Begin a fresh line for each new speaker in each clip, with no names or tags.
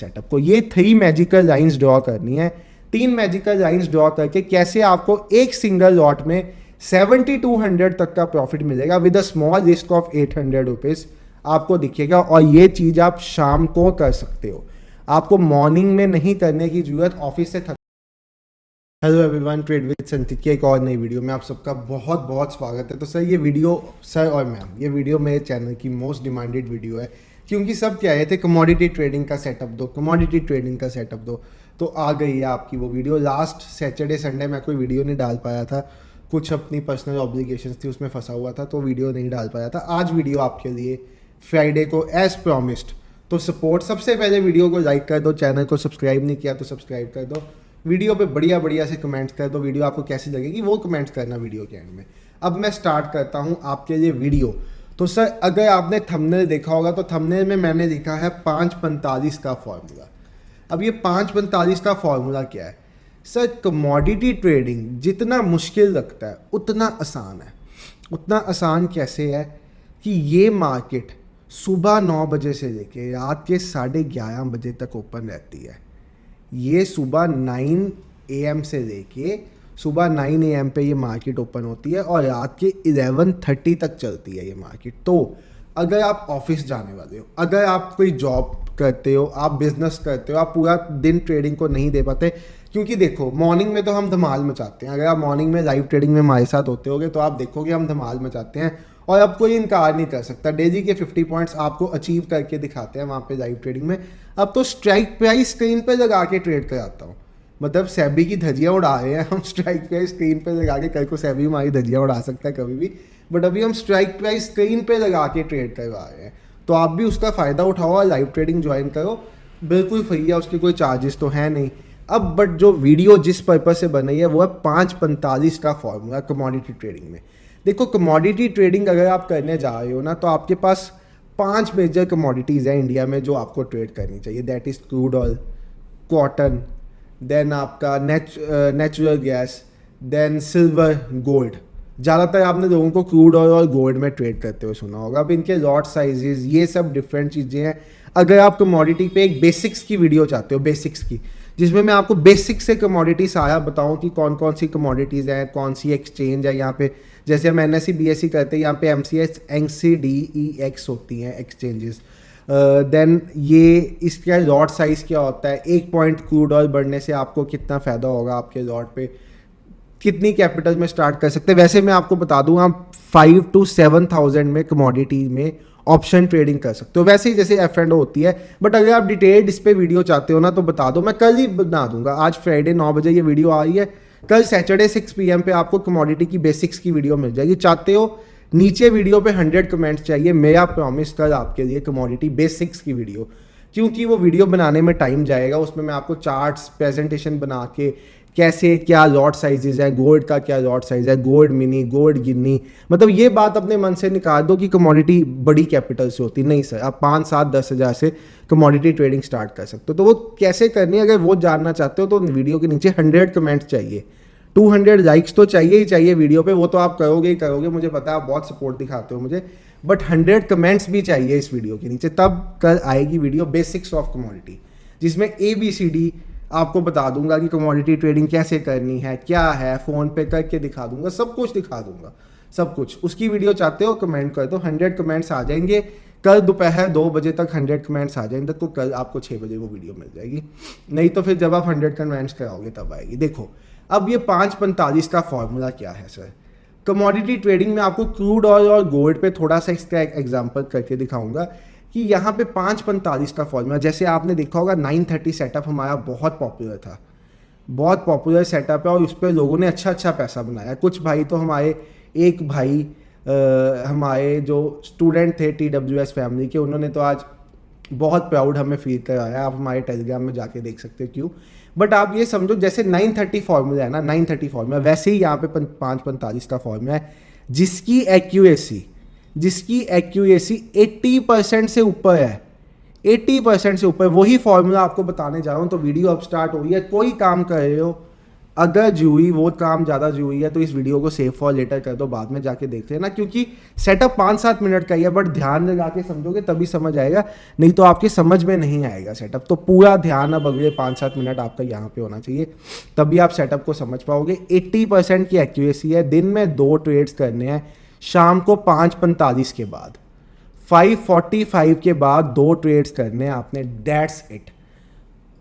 Setup को। ये 3 magical lines draw करनी है। 3 मैजिकल लाइंस ड्रॉ करके कैसे आपको एक सिंगल लॉट में 7200 तक का प्रॉफिट मिलेगा with a small risk of 800 rupees आपको दिखेगा। और ये चीज़ आप शाम को कर सकते हो, आपको मॉर्निंग में नहीं करने की जरूरत ऑफिस से। हेलो एवरीवन, ट्रेड विद संचित की एक और नई वीडियो में आप सबका बहुत बहुत स्वागत है। तो सर ये वीडियो, सर और मैम, ये वीडियो मेरे चैनल की मोस्ट डिमांडेड वीडियो है, क्योंकि सब कह रहे थे कमोडिटी ट्रेडिंग का सेटअप दो, कमोडिटी ट्रेडिंग का सेटअप दो। तो आ गई है आपकी वो वीडियो। लास्ट सैटरडे संडे मैं कोई वीडियो नहीं डाल पाया था, कुछ अपनी पर्सनल ऑब्लिगेशंस थी उसमें फंसा हुआ था, तो वीडियो नहीं डाल पाया था। आज वीडियो आपके लिए फ्राइडे को एज प्रॉमिस्ड। तो सपोर्ट, सबसे पहले वीडियो को लाइक कर दो, चैनल को सब्सक्राइब नहीं किया तो सब्सक्राइब कर दो, वीडियो पे बढ़िया बढ़िया से कमेंट्स कर दो। वीडियो आपको कैसी लगेगी वो कमेंट्स करना वीडियो के एंड में। अब मैं स्टार्ट करता हूँ आपके लिए वीडियो। तो सर अगर आपने थंबनेल देखा होगा तो थंबनेल में मैंने लिखा है 5:45 का फॉर्मूला। अब ये 5:45 का फॉर्मूला क्या है? सर कमोडिटी ट्रेडिंग जितना मुश्किल लगता है उतना आसान है। उतना आसान कैसे है कि ये मार्केट सुबह 9 बजे से लेके रात के 11:30 बजे तक ओपन रहती है। ये सुबह 9 AM से लेके सुबह 9 AM पे ये मार्केट ओपन होती है और रात के 11:30 तक चलती है ये मार्केट। तो अगर आप ऑफिस जाने वाले हो, अगर आप कोई जॉब करते हो, आप बिजनेस करते हो, आप पूरा दिन ट्रेडिंग को नहीं दे पाते, क्योंकि देखो मॉर्निंग में तो हम धमाल मचाते हैं। अगर आप मॉर्निंग में लाइव ट्रेडिंग में हमारे साथ होते होगे तो आप देखोगे हम धमाल मचाते हैं और अब कोई इनकार नहीं कर सकता। डेली के 50 पॉइंट्स आपको अचीव करके दिखाते हैं वहाँ पे लाइव ट्रेडिंग में। अब तो स्ट्राइक प्राइस स्क्रीन पे लगा के ट्रेड कराता हूँ, मतलब सेबी की धज्जियाँ उड़ा रहे हैं हम। स्ट्राइक प्राइस स्क्रीन पे लगा के, कल को सेबी हमारी धज्जियाँ उड़ा सकता है कभी भी, बट अभी हम स्ट्राइक प्राइस स्क्रीन पे लगा के ट्रेड करवा रहे हैं। तो आप भी उसका फ़ायदा उठाओ और लाइव ट्रेडिंग ज्वाइन करो, बिल्कुल फ्री है, उसके कोई चार्जेस तो है नहीं। अब बट जो वीडियो जिस पर्पज से बनी है वो है 5:45 का फॉर्मूला कमोडिटी ट्रेडिंग में। देखो कमोडिटी ट्रेडिंग अगर आप करने जा रहे हो ना, तो आपके पास 5 मेजर कमोडिटीज़ हैं इंडिया में जो आपको ट्रेड करनी चाहिए। That is crude oil, cotton, then आपका natural gas, then silver, gold. ज़्यादातर आपने लोगों को क्रूड ऑयल और गोल्ड में ट्रेड करते हुए सुना होगा। अब इनके लॉट साइजेस, ये सब डिफरेंट चीज़ें हैं। अगर आप कमोडिटी पे एक बेसिक्स की वीडियो चाहते हो, बेसिक्स की, जिसमें मैं आपको बेसिक्स से कमोडिटी सारा बताऊं कि कौन कौन सी कमोडिटीज़ हैं, कौन सी एक्सचेंज है यहाँ पे। जैसे हम NSE BSE करते हैं, यहाँ पे MCX NCDEX होती हैं एक्सचेंजेस। देन ये इसका लॉट साइज़ क्या होता है, 1 पॉइंट क्रूड ऑयल बढ़ने से आपको कितना फ़ायदा होगा आपके लॉट पे, कितनी कैपिटल में स्टार्ट कर सकते हैं। वैसे मैं आपको बता दूं, आप 5 to 7,000 में कमोडिटी में ऑप्शन ट्रेडिंग कर सकते हो, वैसे ही जैसे F&O होती है। बट अगर आप डिटेल्ड इस पे वीडियो चाहते हो ना तो बता दो, मैं कल ही बना दूंगा। आज फ्राइडे 9 बजे ये वीडियो आ रही है, कल सैटरडे 6 PM पे आपको कमोडिटी की बेसिक्स की वीडियो मिल जाएगी। चाहते हो नीचे वीडियो पे 100 कमेंट्स चाहिए, मेरा प्रॉमिस कल आपके लिए कमोडिटी बेसिक्स की वीडियो, क्योंकि वो वीडियो बनाने में टाइम जाएगा। उसमें मैं आपको चार्ट्स, प्रेजेंटेशन बना के कैसे क्या लॉट साइजेस है, गोल्ड का क्या लॉट साइज है, गोल्ड मिनी, गोल्ड गिन्नी, मतलब ये बात अपने मन से निकाल दो कि कमोडिटी बड़ी कैपिटल से होती नहीं। सर आप 5, 7, 10 हज़ार से कमोडिटी ट्रेडिंग स्टार्ट कर सकते हो। तो वो कैसे करनी है, अगर वो जानना चाहते हो तो वीडियो के नीचे 100 कमेंट्स चाहिए, 200 लाइक्स तो चाहिए ही चाहिए वीडियो पे। वो तो आप करोगे ही करोगे, मुझे पता है, आप बहुत सपोर्ट दिखाते हो मुझे, बट 100 कमेंट्स भी चाहिए इस वीडियो के नीचे, तब कल आएगी वीडियो बेसिक्स ऑफ कमोडिटी, जिसमें ABCD आपको बता दूंगा कि कमोडिटी ट्रेडिंग कैसे करनी है, क्या है, फ़ोन पे करके दिखा दूंगा, सब कुछ दिखा दूंगा, सब कुछ। उसकी वीडियो चाहते हो कमेंट कर दो, 100 कमेंट्स आ जाएंगे कल दोपहर 2 बजे तक। 100 कमेंट्स आ जाएंगे तो कल आपको 6 बजे वो वीडियो मिल जाएगी, नहीं तो फिर जब आप 100 कमेंट्स कराओगे तब आएगी। देखो अब ये 5:45 का फॉर्मूला क्या है सर कमोडिटी ट्रेडिंग में। आपको क्रूड ऑयल और गोल्ड पे थोड़ा सा इसका एग्जाम्पल करके दिखाऊंगा कि यहाँ पे 5:45 का फॉर्मूला, जैसे आपने देखा होगा 930 सेटअप हमारा बहुत पॉपुलर था, बहुत पॉपुलर सेटअप है और उस पर लोगों ने अच्छा अच्छा पैसा बनाया। कुछ भाई तो हमारे, एक भाई हमारे जो स्टूडेंट थे TWS फैमिली के, उन्होंने तो आज बहुत प्राउड हमें फील कराया। आप हमारे टेलीग्राम में जाके देख सकते हो क्यों। बट आप ये समझो जैसे 930 फॉर्मूला है ना, 930 फॉर्मूला, वैसे ही यहाँ पे 5:45 का फॉर्मूला है, जिसकी एक्यूरेसी 80% से ऊपर है, 80% से ऊपर। वही फॉर्मूला आपको बताने जा रहा हूँ। तो वीडियो अब स्टार्ट हो रही है, कोई काम कर रहे हो अगर जरूरी वो काम ज़्यादा जरूरी है तो इस वीडियो को सेव फॉर लेटर कर दो, बाद में जाके देख लेना, क्योंकि सेटअप 5-7 मिनट का ही है, बट ध्यान लगा के समझोगे तभी समझ आएगा, नहीं तो आपके समझ में नहीं आएगा सेटअप। तो पूरा ध्यान अब अगले 5-7 मिनट आपका यहाँ पे होना चाहिए, तभी आप सेटअप को समझ पाओगे। 80% की एक्यूरेसी है। दिन में 2 ट्रेड्स करने हैं, शाम को 5:45 के बाद, 5:45 के बाद 2 ट्रेड्स करने हैं आपने, दैट्स इट।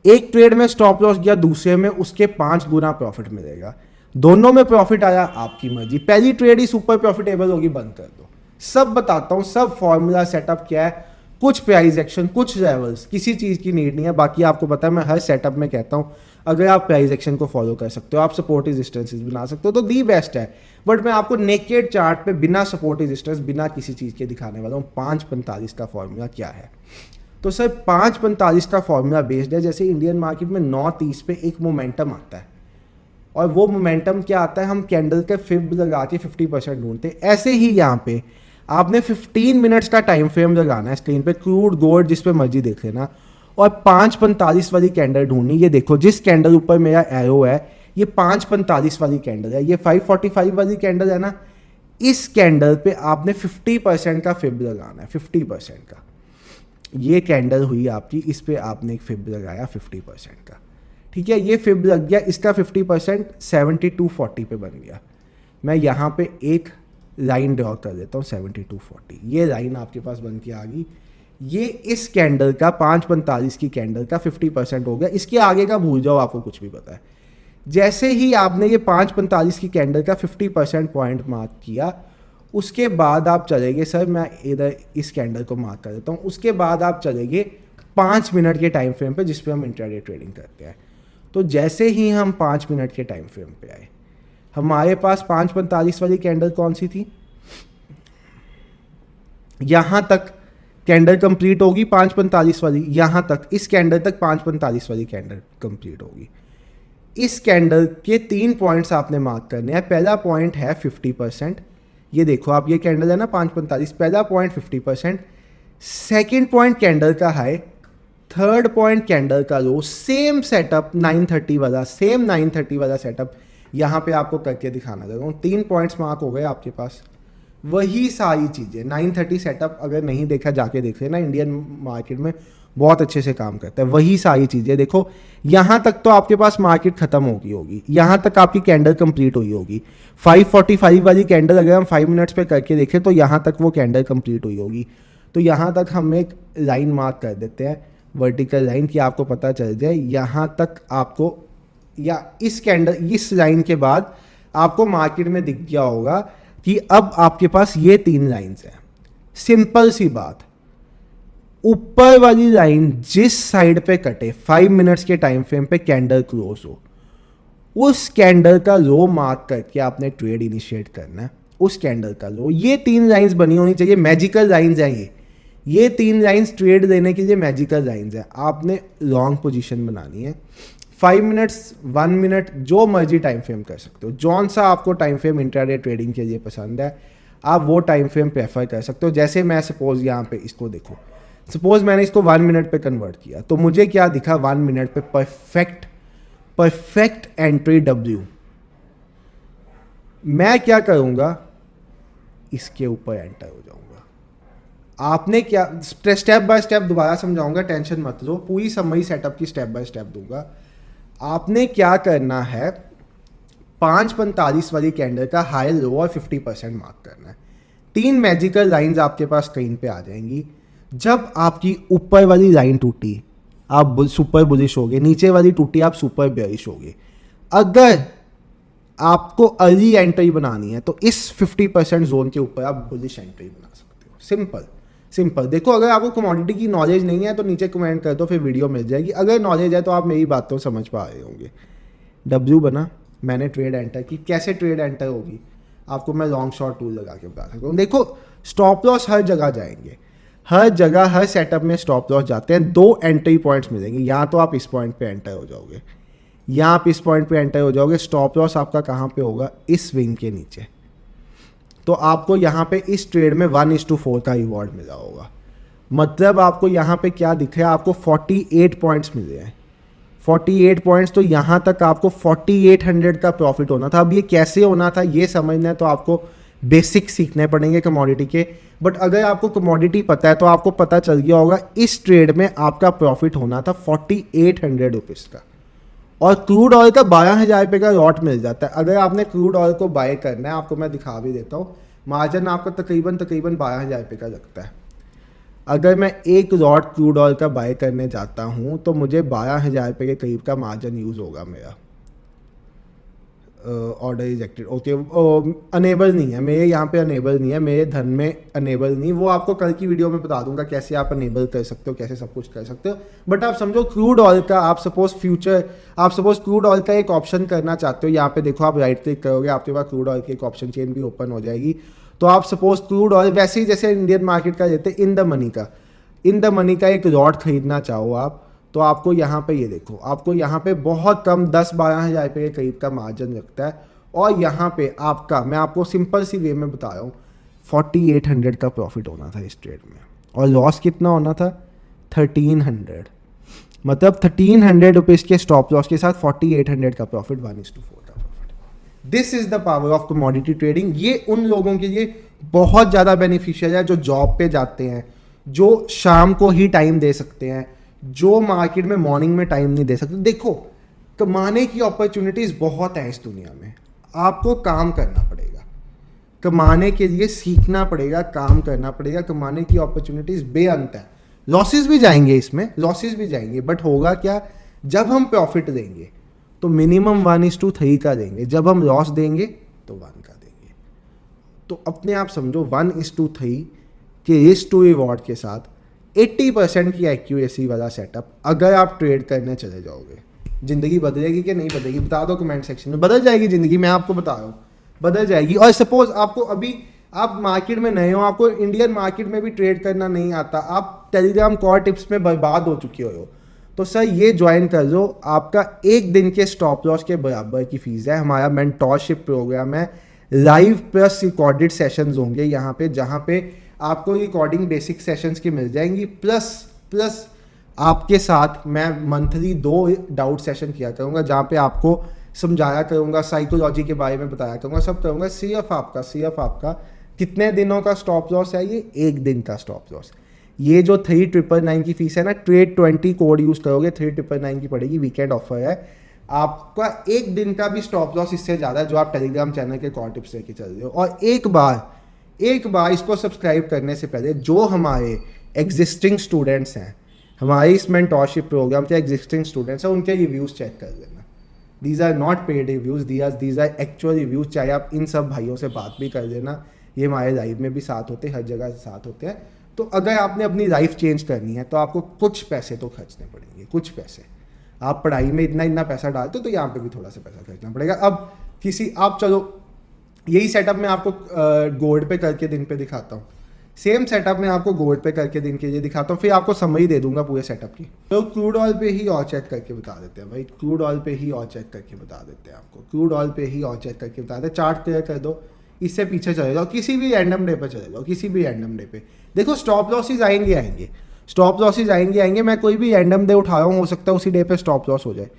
एक ट्रेड में स्टॉप लॉस गया, दूसरे में उसके 5 गुना प्रॉफिट मिलेगा। दोनों में प्रॉफिट आया, आपकी मर्जी। पहली ट्रेड ही सुपर प्रॉफिटेबल होगी, बंद कर दो। सब बताता हूँ, सब फॉर्मूला सेटअप क्या है, कुछ प्राइस एक्शन, कुछ लेवल्स, किसी चीज़ की नीड नहीं है। बाकी आपको पता है, मैं हर सेटअप में कहता हूँ अगर आप प्राइस एक्शन को फॉलो कर सकते हो, आप सपोर्ट रेजिस्टेंसेस बना सकते हो तो दी बेस्ट है। बट मैं आपको नेकेड चार्ट पे बिना सपोर्ट रेजिस्टेंस, बिना किसी चीज़ के दिखाने वाला हूँ। 5:45 का फॉर्मूला क्या है? तो सर 5:45 का फॉर्मूला बेस्ड है, जैसे इंडियन मार्केट में 9:30 पे एक मोमेंटम आता है, और वो मोमेंटम क्या आता है, हम कैंडल के फिब लगा के 50% ढूंढते हैं। ऐसे ही यहाँ पे आपने 15 मिनट्स का टाइम फ्रेम लगाना है स्क्रीन पे, क्रूड गोल्ड जिस पे मर्जी देख लेना, और 5:45 वाली कैंडल ढूंढनी। ये देखो, जिस कैंडल ऊपर मेरा एरो है ये 5:45 वाली कैंडल है, ये 5:45 वाली कैंडल है ना, इस कैंडल पे आपने 50% का फिब लगाना है, 50% का। ये कैंडल हुई आपकी, इस पे आपने एक फिब लगाया 50% का, ठीक है। ये फिब लग गया, इसका 50% 7240 पे बन गया। मैं यहाँ पे एक लाइन ड्रॉ कर देता हूँ 7240, ये लाइन आपके पास बन के आ गई। ये इस कैंडल का 5:45 की कैंडल का 50% हो गया। इसके आगे का भूल जाओ, आपको कुछ भी पता है। जैसे ही आपने ये 5:45 की कैंडल का 50% पॉइंट मार्क किया, उसके बाद आप चलेंगे, सर मैं इधर इस कैंडल को मार्क कर देता हूँ, उसके बाद आप चलेंगे 5 मिनट के टाइम फ्रेम पे जिस पे हम इंट्राडे ट्रेडिंग करते हैं। तो जैसे ही हम 5 मिनट के टाइम फ्रेम पे आए, हमारे पास 5:45 वाली कैंडल कौन सी थी, यहाँ तक कैंडल कंप्लीट होगी 5:45 वाली, यहाँ तक, इस कैंडल तक 5:45 वाली कैंडल कंप्लीट होगी। इस कैंडल के 3 पॉइंट्स आपने मार्क करने हैं। पहला पॉइंट है 50%, ये देखो आप, ये कैंडल है ना 5:45, पहला पॉइंट 50%, सेकेंड पॉइंट कैंडल का हाई, थर्ड पॉइंट कैंडल का लो। सेम सेटअप 930 वाला, सेम 930 वाला सेटअप यहाँ पे आपको करके दिखाना चाहता हूँ। 3 पॉइंट्स मार्क हो गए आपके पास, वही सारी चीज़ें 930 सेटअप अगर नहीं देखा जाके देख लेना, इंडियन मार्केट में बहुत अच्छे से काम करता है। वही सारी चीज़ें देखो, यहाँ तक तो आपके पास मार्केट खत्म होगी, यहाँ तक आपकी कैंडल कंप्लीट हुई होगी। 5:45 वाली कैंडल अगर हम 5 मिनट्स पे करके देखें तो यहाँ तक वो कैंडल कंप्लीट हुई होगी। तो यहाँ तक हम एक लाइन मार्क कर देते हैं, वर्टिकल लाइन, कि आपको पता चल जाए यहाँ तक आपको, या इस कैंडल, इस लाइन के बाद आपको मार्केट में दिख गया होगा कि अब आपके पास ये 3 लाइन्स हैं। सिंपल सी बात, ऊपर वाली लाइन जिस साइड पे कटे, 5 मिनट्स के टाइम फ्रेम पे कैंडल क्लोज हो, उस कैंडल का लो मार्क करके आपने ट्रेड इनिशिएट करना है। उस कैंडल का लो, ये 3 लाइंस बनी होनी चाहिए, मैजिकल लाइंस हैं ये 3 लाइंस ट्रेड देने के लिए मैजिकल लाइंस हैं। आपने लॉन्ग पोजीशन बनानी है, 5 मिनट्स, 1 मिनट, जो मर्जी टाइम फ्रेम कर सकते हो। जौन सा आपको टाइम फ्रेम इंट्राडे ट्रेडिंग के लिए पसंद है, आप वो टाइम फ्रेम प्रेफर कर सकते हो। जैसे मैं सपोज यहाँ पे इसको देखो, सपोज मैंने इसको 1 मिनट पे कन्वर्ट किया, तो मुझे क्या दिखा 1 मिनट पे, परफेक्ट एंट्री डब्ल्यू। मैं क्या करूँगा, इसके ऊपर एंटर हो जाऊँगा। आपने क्या, स्टेप बाय स्टेप दोबारा समझाऊंगा, टेंशन मत लो, पूरी समरी सेटअप की स्टेप बाय स्टेप दूंगा। आपने क्या करना है, 5:45 वाली कैंडल का हाई लो और 50% मार्क करना है। 3 मैजिकल लाइंस आपके पास स्क्रीन पे आ जाएंगी। जब आपकी ऊपर वाली लाइन टूटी, आप सुपर बुलिश हो गए, नीचे वाली टूटी, आप सुपर बेयरिश हो गए। अगर आपको अर्ली एंट्री बनानी है तो इस 50% जोन के ऊपर आप बुलिश एंट्री बना सकते हो। सिंपल। देखो, अगर आपको कमोडिटी की नॉलेज नहीं है तो नीचे कमेंट कर दो, फिर वीडियो मिल जाएगी। अगर नॉलेज है तो आप मेरी बात तो समझ पा रहे होंगे। डब्ल्यू बना, मैंने ट्रेड एंटर की। कैसे ट्रेड एंटर होगी आपको मैं लॉन्ग शॉर्ट टूल लगा के बता सकता हूँ। देखो, स्टॉप लॉस हर जगह जाएंगे, हर जगह हर सेटअप में स्टॉप लॉस जाते हैं। 2 एंट्री पॉइंट्स मिलेंगे, या तो आप इस पॉइंट पे एंटर हो जाओगे, या आप इस पॉइंट पे एंटर हो जाओगे। स्टॉप लॉस आपका कहाँ पे होगा, इस विंग के नीचे। तो आपको यहाँ पे इस ट्रेड में 1:4 का रिवॉर्ड मिला होगा। मतलब आपको यहाँ पे क्या दिख रहा है, आपको 48 पॉइंट्स मिले हैं। 48 पॉइंट्स, तो यहाँ तक आपको 4800 का प्रॉफिट होना था। अब ये कैसे होना था ये समझना है तो आपको बेसिक सीखने पड़ेंगे कमोडिटी के। बट अगर आपको कमोडिटी पता है तो आपको पता चल गया होगा इस ट्रेड में आपका प्रॉफिट होना था 4800 रुपीज़ का, और क्रूड ऑयल का 12,000 रुपये का लॉट मिल जाता है। अगर आपने क्रूड ऑयल को बाय करना है, आपको मैं दिखा भी देता हूँ, मार्जिन आपका तकरीबन 12,000 रुपये का लगता है। अगर मैं एक लॉट क्रूड ऑयल का बाय करने जाता हूँ तो मुझे 12,000 रुपये के करीब का मार्जिन यूज़ होगा मेरा। ऑर्डर रिजेक्टेड, ओके, अनेबल नहीं है मेरे यहाँ पे, अनेबल नहीं है मेरे धन में, अनेबल नहीं। वो आपको कल की वीडियो में बता दूंगा कैसे आप अनेबल कर सकते हो, कैसे सब कुछ कर सकते हो। बट आप समझो क्रूड ऑयल का, आप सपोज क्रूड ऑयल का एक ऑप्शन करना चाहते हो, यहाँ पे देखो आप राइट क्लिक करोगे, आपके पास क्रूड ऑयल की एक ऑप्शन चेन भी ओपन हो जाएगी। तो आप सपोज क्रूड ऑयल वैसे ही जैसे इंडियन मार्केट का देते इन द मनी का एक लॉट खरीदना चाहो आप, तो आपको यहाँ पे ये देखो, आपको यहाँ पे बहुत कम 10-12,000 रुपये के करीब का मार्जिन लगता है। और यहाँ पे आपका, मैं आपको सिंपल सी वे में बता रहा हूँ, 4800 का प्रॉफिट होना था इस ट्रेड में, और लॉस कितना होना था 1300। मतलब 1300 रुपीज़ के स्टॉप लॉस के साथ 4800 का प्रॉफिट, 1:4 का profit. This is the power of commodity trading. ये उन लोगों के लिए बहुत ज़्यादा बेनिफिशियल है जो जॉब पे जाते हैं, जो शाम को ही टाइम दे सकते हैं, जो मार्केट में मॉर्निंग में टाइम नहीं दे सकते। देखो, कमाने की अपॉर्चुनिटीज बहुत हैं इस दुनिया में, आपको काम करना पड़ेगा, कमाने के लिए सीखना पड़ेगा, काम करना पड़ेगा। कमाने की अपॉर्चुनिटीज बेअंत है, लॉसेस भी जाएंगे, इसमें लॉसेस भी जाएंगे, बट होगा क्या, जब हम प्रॉफिट देंगे तो मिनिमम 1:3 का देंगे, जब हम लॉस देंगे तो 1 का देंगे। तो अपने आप समझो 1:3 के रिस्क टू रिवॉर्ड के साथ 80% की एक्यूरेसी वाला सेटअप अगर आप ट्रेड करने चले जाओगे, ज़िंदगी बदलेगी कि नहीं बदलेगी बता दो कमेंट सेक्शन में। बदल जाएगी ज़िंदगी, मैं आपको बता रहा हूँ, बदल जाएगी। और सपोज आपको अभी, आप मार्केट में नए हो, आपको इंडियन मार्केट में भी ट्रेड करना नहीं आता, आप टेलीग्राम कॉल टिप्स में बर्बाद हो चुके हो, तो सर ये ज्वाइन कर लो, आपका एक दिन के स्टॉप लॉस के बराबर की फीस है। हमारा मेंटोरशिप प्रोग्राम है, लाइव प्लस रिकॉर्डेड सेशंस होंगे यहाँ पे, जहाँ पे आपको रिकॉर्डिंग बेसिक सेशंस की मिल जाएंगी, प्लस आपके साथ मैं मंथली 2 डाउट सेशन किया करूँगा, जहाँ पे आपको समझाया करूँगा, साइकोलॉजी के बारे में बताया करूँगा, सब करूँगा। सिर्फ आपका कितने दिनों का स्टॉप लॉस है, ये एक दिन का स्टॉप लॉस। ये जो 3,999 की फीस है ना, ट्रेड 20 कोड यूज़ करोगे 3,999 की पड़ेगी, वीकेंड ऑफर है। आपका एक दिन का भी स्टॉप लॉस इससे ज़्यादा है जो आप टेलीग्राम चैनल के कॉल टिप्स लेके चल रहे हो। और एक बार इसको सब्सक्राइब करने से पहले जो हमारे एग्जिस्टिंग स्टूडेंट्स हैं, हमारे इस मेंटोरशिप प्रोग्राम के एग्जिस्टिंग स्टूडेंट्स हैं, उनके रिव्यूज़ चेक कर लेना। These are not paid reviews, these are actual reviews. चाहे आप इन सब भाइयों से बात भी कर लेना, ये हमारे लाइव में भी साथ होते हैं, हर जगह साथ होते हैं। तो अगर आपने अपनी लाइफ चेंज करनी है तो आपको कुछ पैसे तो खर्चने पड़ेंगे, कुछ पैसे। आप पढ़ाई में इतना पैसा डालते हो तो यहाँ पे भी थोड़ा सा पैसा खर्चना पड़ेगा। अब आप चलो, यही सेटअप मैं आपको गोल्ड पे करके दिन पे दिखाता हूँ, सेम सेटअप मैं आपको गोल्ड पे करके दिन के लिए दिखाता हूँ, फिर आपको समझ ही दे दूंगा पूरे सेटअप की। तो क्रूड ऑयल पे ही और चेक करके बता देते हैं भाई, क्रूड ऑयल पे ही और चेक करके बता देते हैं आपको, क्रूड ऑयल पे ही और चेक करके बता देते हैं। चार्ट क्लियर कर दो, इससे पीछे चले जाओ, किसी भी रैंडम डे पर चले जाओ, किसी भी रैंडम डे पे देखो, स्टॉप लॉसेज आएंगे, स्टॉप लॉसेज आएंगे। मैं कोई भी रैंडम डे उठा रहा हूँ, हो सकता है उसी डे पे स्टॉप लॉस हो जाए।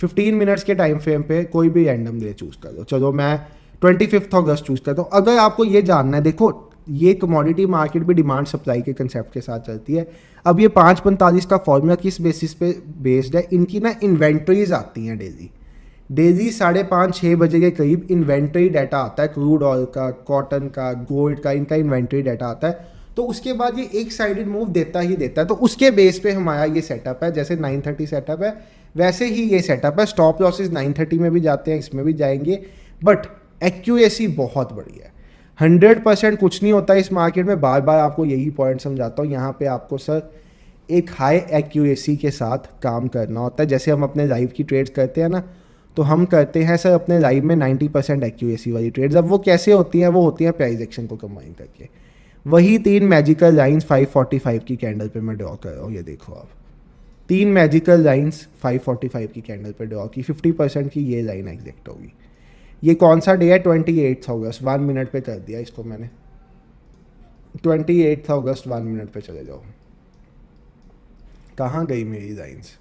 15 मिनट्स के टाइम फ्रेम पे कोई भी रैंडम डे चूज़ कर लो। चलो मैं 25 अगस्त चूज़ करता हूँ। अगर आपको ये जानना है, देखो ये कमोडिटी मार्केट भी डिमांड सप्लाई के कंसेप्ट के साथ चलती है। अब ये 5:45 का फॉर्मूला किस बेसिस पे बेस्ड है, इनकी ना इन्वेंट्रीज आती हैं डेली 5:30-6 बजे के करीब इन्वेंट्री डाटा आता है, क्रूड ऑयल का, कॉटन का, गोल्ड का, इनका इन्वेंट्री डाटा आता है। तो उसके बाद ये एक साइडेड मूव देता ही देता है। तो उसके बेस पे हमारा ये सेटअप है, जैसे 9:30 सेटअप है वैसे ही ये सेटअप है। स्टॉप लॉसेज 9:30 में भी जाते हैं, इसमें भी जाएंगे, बट एक्यूरेसी बहुत बड़ी है। 100% कुछ नहीं होता इस मार्केट में, बार बार आपको यही पॉइंट समझाता हूँ। यहाँ पे आपको सर एक हाई एक्यूरेसी के साथ काम करना होता है। जैसे हम अपने लाइव की ट्रेड्स करते हैं ना, तो हम करते हैं सर अपने लाइव में 90% एक्यूरेसी वाली ट्रेड्स। अब वो कैसे होती हैं, वो होती हैं प्राइस एक्शन को कंबाइन करके। वही 3 मैजिकल लाइंस 545 की कैंडल पे मैं ड्रॉ कर रहा हूँ, ये देखो आप, 3 मैजिकल लाइंस 545 की कैंडल पे ड्रॉ की, 50% की ये लाइन एग्जैक्ट होगी। ये कौन सा डे है, 28 अगस्त, 1 मिनट पे कर दिया इसको मैंने, 28 अगस्त 1 मिनट पे चले जाओ। कहाँ गई मेरी लाइंस,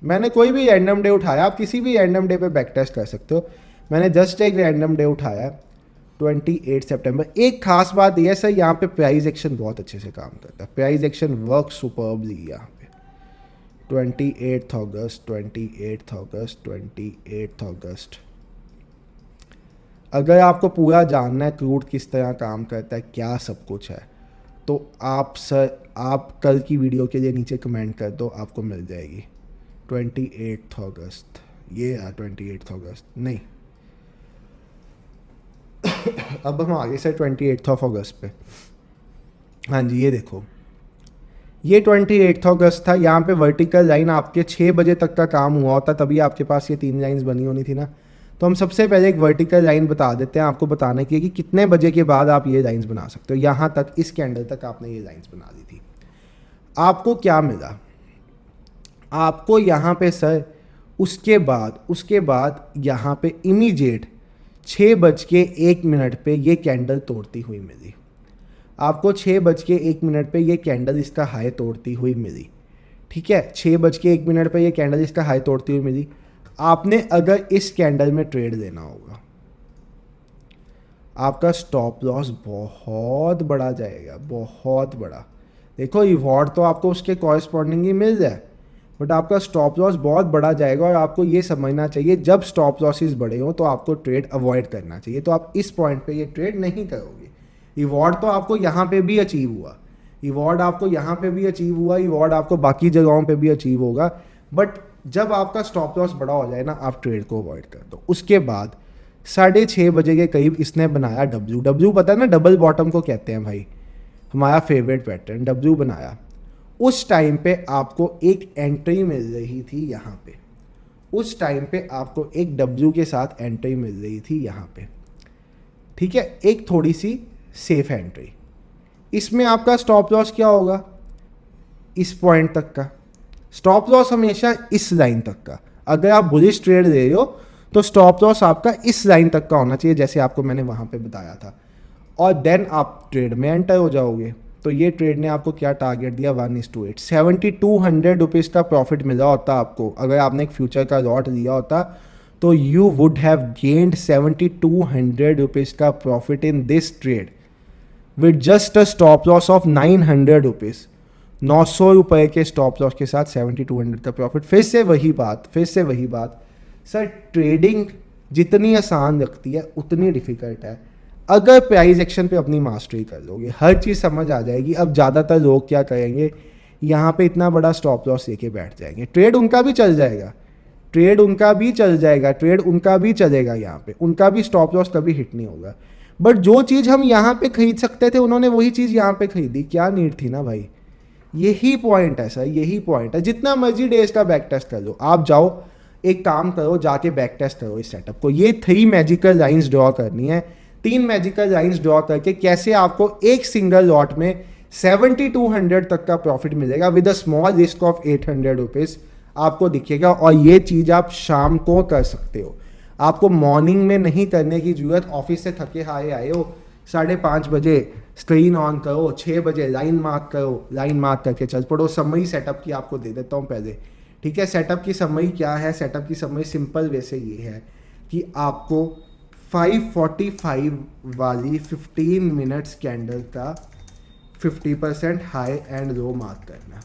मैंने कोई भी रैंडम डे उठाया, आप किसी भी रैंडम डे पे बैक टेस्ट कर सकते हो। मैंने जस्ट एक रैंडम डे उठाया 28 सितंबर। एक खास बात यह है सर, यहाँ पे प्राइस एक्शन बहुत अच्छे से काम करता है। प्राइस एक्शन वर्क सुपर्बली यहाँ पे। 28 अगस्त 28 अगस्त 28 अगस्त। अगर आपको पूरा जानना है क्रूड किस तरह काम करता है, क्या सब कुछ है, तो आप कल की वीडियो के लिए नीचे कमेंट कर दो, आपको मिल जाएगी। 28 अगस्त, ये है 28 अगस्त नहीं अब हम आगे से 28 अगस्त पे। हाँ जी, ये देखो, ये 28 अगस्त था। यहाँ पे वर्टिकल लाइन आपके 6 बजे तक का काम हुआ होता, तभी आपके पास ये 3 लाइंस बनी होनी थी ना। तो हम सबसे पहले एक वर्टिकल लाइन बता देते हैं, आपको बताने की कि कितने बजे के बाद आप ये लाइंस बना सकते हो। यहाँ तक, इस कैंडल तक आपने ये लाइंस बना दी थी। आपको क्या मिला? आपको यहाँ पे सर उसके बाद यहाँ पे इमीडिएट 6:01 पे ये कैंडल तोड़ती हुई मिली। आपको 6:01 पे ये कैंडल इसका हाई तोड़ती हुई मिली। ठीक है, 6:01 पे ये कैंडल इसका हाई तोड़ती हुई मिली। आपने अगर इस कैंडल में ट्रेड लेना होगा, आपका स्टॉप लॉस बहुत बड़ा जाएगा, बहुत बड़ा। देखो, रिवॉर्ड तो आपको उसके कॉरेस्पॉन्डिंग ही मिल जाए, बट आपका स्टॉप लॉस बहुत बड़ा जाएगा। और आपको ये समझना चाहिए, जब स्टॉप लॉसेस बड़े हों तो आपको ट्रेड अवॉइड करना चाहिए। तो आप इस पॉइंट पे ये ट्रेड नहीं करोगे। रिवॉर्ड तो आपको यहाँ पे भी अचीव हुआ, रिवॉर्ड आपको यहाँ पे भी अचीव हुआ, रिवॉर्ड आपको बाकी जगहों पे भी अचीव होगा, बट जब आपका स्टॉप लॉस बड़ा हो जाए ना, आप ट्रेड को अवॉइड कर दो। उसके बाद 6:30 बजे के करीब इसने बनाया डब्ल्यू पता है ना, डबल बॉटम को कहते हैं भाई, हमारा फेवरेट पैटर्न। डब्ल्यू बनाया, उस टाइम पे आपको एक एंट्री मिल रही थी यहाँ पे। उस टाइम पे आपको एक डब्ल्यू के साथ एंट्री मिल रही थी यहाँ पे। ठीक है, एक थोड़ी सी सेफ एंट्री। इसमें आपका स्टॉप लॉस क्या होगा? इस पॉइंट तक का स्टॉप लॉस, हमेशा इस लाइन तक का। अगर आप बुलिश ट्रेड दे रहे हो तो स्टॉप लॉस आपका इस लाइन तक का होना चाहिए, जैसे आपको मैंने वहाँ पे बताया था। और देन आप ट्रेड में एंटर हो जाओगे। तो ये ट्रेड ने आपको क्या टारगेट दिया? 1:8। 7200 रुपीज़ का प्रॉफिट मिला होता आपको अगर आपने एक फ्यूचर का लॉट लिया होता, तो you would have gained 7200 rupees का profit in this trade with just a stop loss of 900 rupees. 900 रुपये के स्टॉप लॉस के साथ 7200 का प्रॉफिट। फिर से वही बात सर, ट्रेडिंग जितनी आसान लगती है उतनी डिफ़िकल्ट है। अगर प्राइस एक्शन पे अपनी मास्टरी कर लोगे, हर चीज़ समझ आ जाएगी। अब ज़्यादातर लोग क्या करेंगे, यहाँ पे इतना बड़ा स्टॉप लॉस लेके बैठ जाएंगे। ट्रेड उनका भी चलेगा यहाँ पे, उनका भी स्टॉप लॉस कभी हिट नहीं होगा। बट जो चीज़ हम यहाँ पे खरीद सकते थे, उन्होंने वही चीज़ यहाँ पे खरीदी। क्या नीड थी ना भाई? यही पॉइंट है सर, यही पॉइंट है। जितना मर्जी डेज का बैक टेस्ट कर लो, आप जाओ एक काम करो, जाके बैक टेस्ट करो इस सेटअप को। ये 3 मैजिकल लाइंस ड्रॉ करनी है। 3 मैजिकल लाइंस ड्रॉ करके कैसे आपको एक सिंगल लॉट में 7200 तक का प्रॉफिट मिलेगा with a small risk of 800 rupees आपको दिखेगा। और ये चीज़ आप शाम को कर सकते हो, आपको मॉर्निंग में नहीं करने की जरूरत। ऑफिस से थके हारे आए हो, 5:30 बजे स्क्रीन ऑन करो, 6 बजे लाइन मार्क करो, लाइन मार्क करके चल पड़ो। समरी सेटअप की आपको दे देता हूँ पहले। ठीक है, सेटअप की समरी क्या है? सेटअप की समरी सिंपल वे से ये है कि आपको 5:45 वाली 15 मिनट्स कैंडल का 50% हाई एंड लो मार्क करना।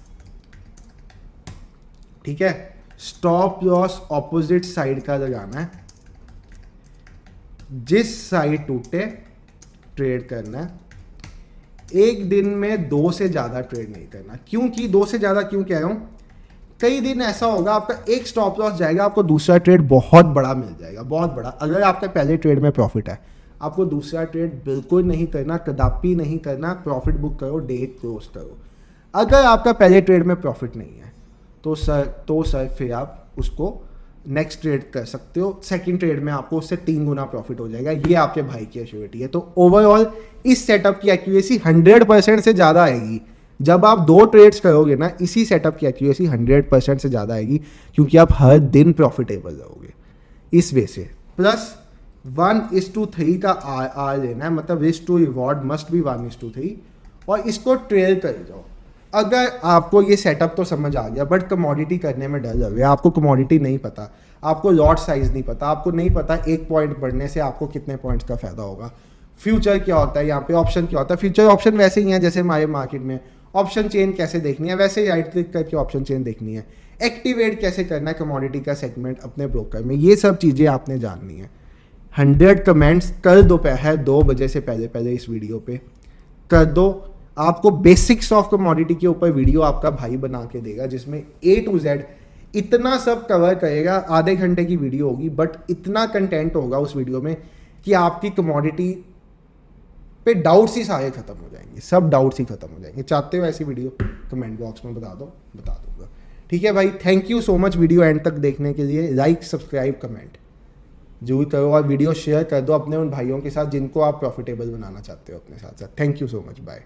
ठीक है, स्टॉप लॉस ऑपोजिट साइड का लगाना है। जिस साइड टूटे ट्रेड करना है। एक दिन में 2 से ज़्यादा ट्रेड नहीं करना। क्योंकि 2 से ज़्यादा क्यों कह रहा हूँ, कई दिन ऐसा होगा आपका एक स्टॉप लॉस जाएगा, आपको दूसरा ट्रेड बहुत बड़ा मिल जाएगा, बहुत बड़ा। अगर आपका पहले ट्रेड में प्रॉफिट है, आपको दूसरा ट्रेड बिल्कुल नहीं करना, कदापि नहीं करना। प्रॉफिट बुक करो, डेट क्लोज करो। अगर आपका पहले ट्रेड में प्रॉफिट नहीं है तो सर फिर आप उसको नेक्स्ट ट्रेड कर सकते हो। सेकंड ट्रेड में आपको उससे 3 गुना प्रॉफिट हो जाएगा। ये आपके भाई की एश्योरिटी है। तो ओवरऑल इस सेटअप की एक्यूरेसी 100% से ज़्यादा आएगी। जब आप 2 ट्रेड्स करोगे ना, इसी सेटअप की एक्यूरेसी 100% से ज़्यादा आएगी, क्योंकि आप हर दिन प्रॉफिटेबल रहोगे इस वे से। प्लस 1:3 का आर लेना है, मतलब risk to reward must be 1:3, और इसको ट्रेल कर जाओ। अगर आपको ये सेटअप तो समझ आ गया बट कमोडिटी करने में डर लग रहा है, आपको कमोडिटी नहीं पता, आपको लॉट साइज नहीं पता, आपको नहीं पता एक पॉइंट बढ़ने से आपको कितने पॉइंट्स का फायदा होगा, फ्यूचर क्या होता है, यहाँ पे ऑप्शन क्या होता है, फ्यूचर ऑप्शन वैसे ही है जैसे हमारे मार्केट में ऑप्शन चेन कैसे देखनी है, वैसे ही राइट क्लिक करके ऑप्शन चेन देखनी है, एक्टिवेट कैसे करना है कमोडिटी का सेगमेंट अपने ब्रोकर में, ये सब चीज़ें आपने जाननी है। 100 कमेंट्स कर दोपहर 2 बजे से पहले पहले इस वीडियो पे कर दो। आपको बेसिक्स ऑफ कमोडिटी के ऊपर वीडियो आपका भाई बना के देगा जिसमें A to Z इतना सब कवर करेगा। आधे घंटे की वीडियो होगी बट इतना कंटेंट होगा उस वीडियो में कि आपकी कमोडिटी पे डाउट्स ही सारे खत्म हो जाएंगे, सब डाउट्स ही खत्म हो जाएंगे। चाहते हो ऐसी वीडियो कमेंट बॉक्स में बता दो, बता दूंगा। ठीक है भाई, thank you so much video and तक देखने के लिए। लाइक सब्सक्राइब कमेंट जरूर करो और वीडियो शेयर कर दो अपने उन भाइयों के साथ जिनको आप प्रॉफिटेबल बनाना चाहते हो अपने साथ साथ। Thank you so much, bye.